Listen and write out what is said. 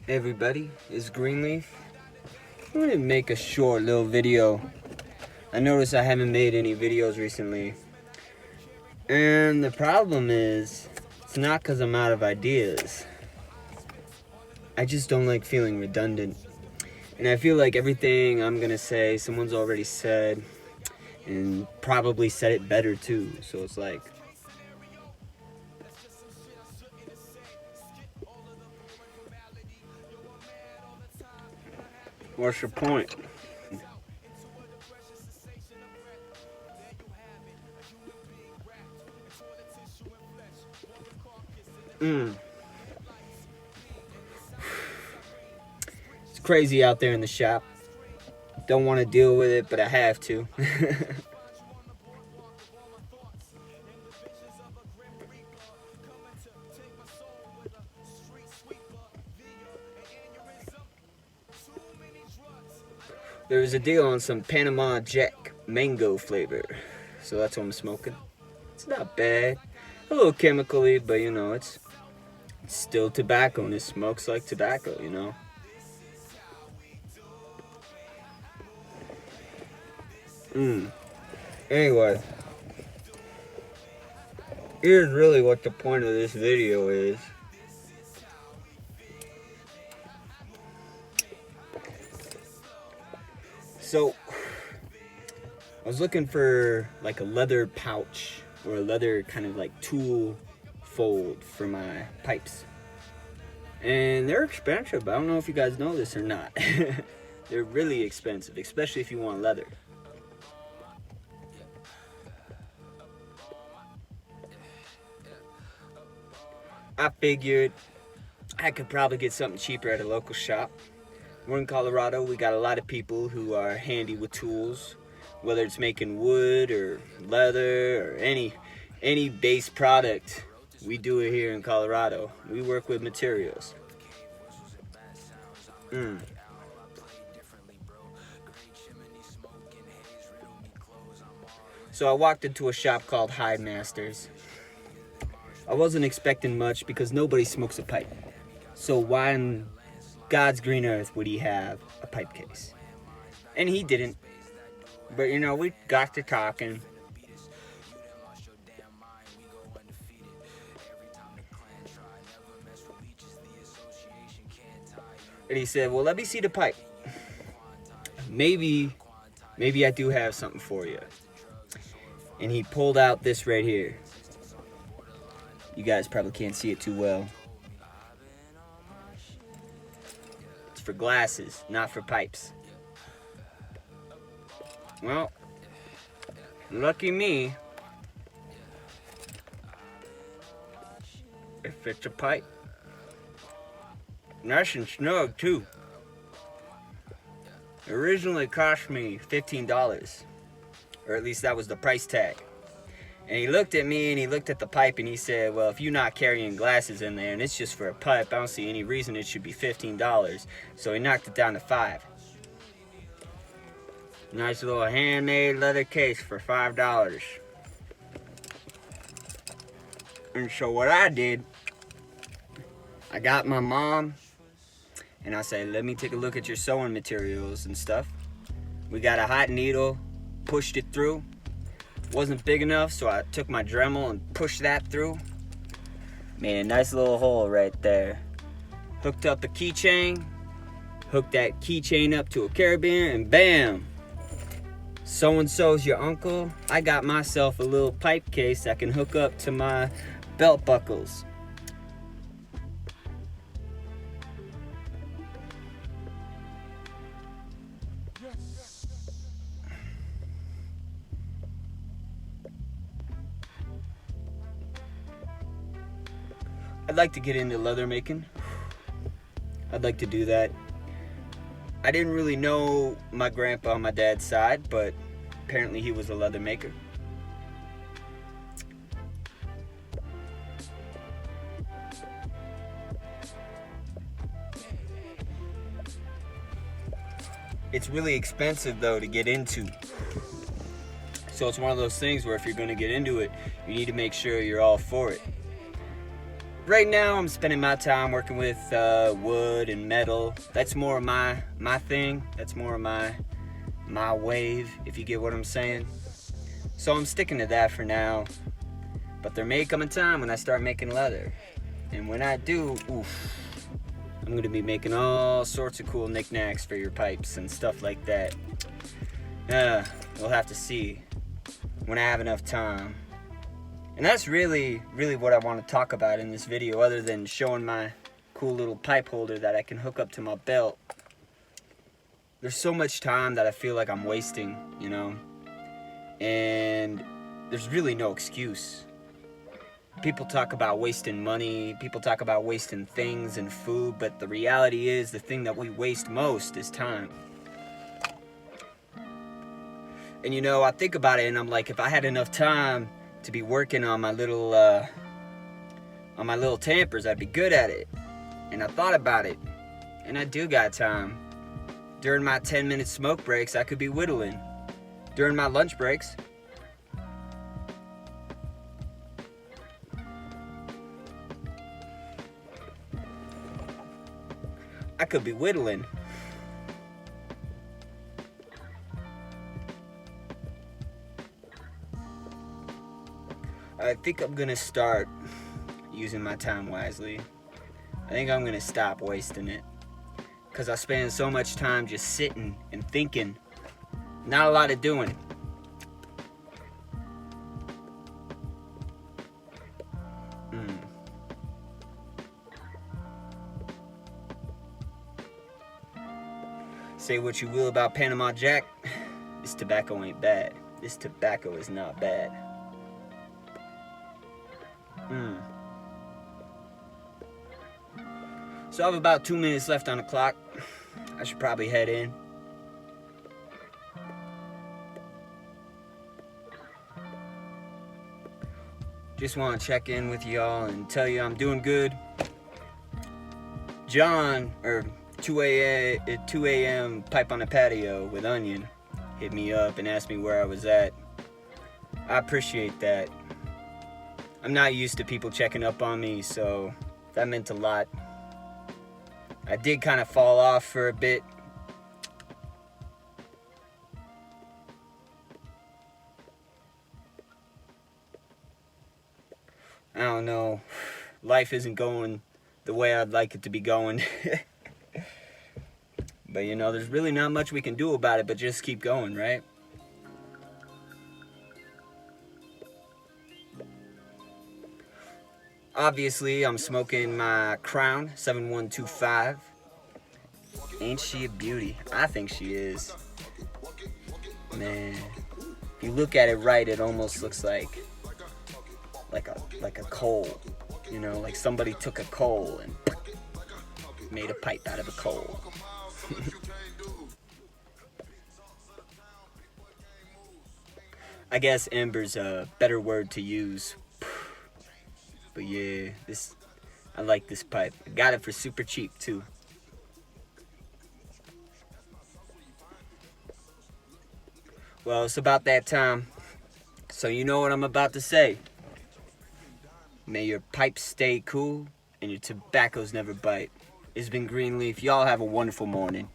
Hey everybody, it's Greenleaf. I want to make a short little video. I noticed I haven't made any videos recently. And the problem is, it's not because I'm out of ideas. I just don't like feeling redundant. And I feel like everything I'm going to say, someone's already said, and probably said it better too. So it's like, what's your point? It's crazy out there in the shop. Don't want to deal with it, but I have to. There was a deal on some Panama Jack mango flavor, so that's what I'm smoking. It's not bad, a little chemically, but you know, it's still tobacco, and it smokes like tobacco, you know. Anyway, here's really what the point of this video is. So, I was looking for like a leather pouch or a leather kind of like tool fold for my pipes. And they're expensive. I don't know if you guys know this or not. They're really expensive, especially if you want leather. I figured I could probably get something cheaper at a local shop. We're in Colorado. We got a lot of people who are handy with tools, whether it's making wood or leather or any base product. We do it here in Colorado. We work with materials. So I walked into a shop called Hide Masters. I wasn't expecting much because nobody smokes a pipe. So why in God's green earth would he have a pipe case? And he didn't. But you know, we got to talking. And he said, well, let me see the pipe. Maybe I do have something for you. And he pulled out this right here. You guys probably can't see it too well. It's for glasses, not for pipes. Well, lucky me. It fits a pipe. Nice and snug too. It originally cost me $15, or at least that was the price tag. And he looked at me and he looked at the pipe and he said, well, if you're not carrying glasses in there and it's just for a pipe, I don't see any reason it should be $15. So he knocked it down to $5. Nice little handmade leather case for $5. And so what I did, I got my mom and I said, let me take a look at your sewing materials and stuff. We got a hot needle, pushed it through. Wasn't big enough, so I took my Dremel and pushed that through. Made a nice little hole right there. Hooked up a keychain, hooked that keychain up to a carabiner, and bam! So-and-so's your uncle. I got myself a little pipe case I can hook up to my belt buckles. I'd like to get into leather making. I'd like to do that. I didn't really know my grandpa on my dad's side, but apparently he was a leather maker. It's really expensive though to get into. So it's one of those things where if you're going to get into it, you need to make sure you're all for it. right now I'm spending my time working with wood and metal. That's more of my thing. That's more of my wave, if you get what I'm saying. So I'm sticking to that for now. But there may come a time when I start making leather. And when I do, oof, I'm gonna be making all sorts of cool knickknacks for your pipes and stuff like that. We'll have to see when I have enough time. And that's really what I want to talk about in this video, other than showing my cool little pipe holder that I can hook up to my belt. There's so much time that I feel like I'm wasting, you know? And there's really no excuse. People talk about wasting money, people talk about wasting things and food, but the reality is the thing that we waste most is time. And you know, I think about it and I'm like, if I had enough time to be working on my little tampers, I'd be good at it. And I thought about it, and I do got time. During my 10-minute smoke breaks, I could be whittling. During my lunch breaks, I could be whittling. I think I'm gonna start using my time wisely. I think I'm gonna stop wasting it. Because I spend so much time just sitting and thinking. Not a lot of doing. Say what you will about Panama Jack, this tobacco ain't bad. This tobacco is not bad. So I have about 2 minutes left on the clock. I should probably head in. Just want to check in with y'all and tell you I'm doing good. John, 2 a.m. pipe on the patio with Onion, hit me up and asked me where I was at. I appreciate that. I'm not used to people checking up on me, so that meant a lot. I did kind of fall off for a bit. I don't know. Life isn't going the way I'd like it to be going. But you know, there's really not much we can do about it but just keep going, right? Obviously, I'm smoking my Crown 7125. Ain't she a beauty? I think she is. Man, if you look at it right, it almost looks like a coal. You know, like somebody took a coal and made a pipe out of a coal. I guess ember's a better word to use. But yeah, I like this pipe. I got it for super cheap too. Well, it's about that time. So you know what I'm about to say. May your pipes stay cool and your tobaccos never bite. It's been Greenleaf. Y'all have a wonderful morning.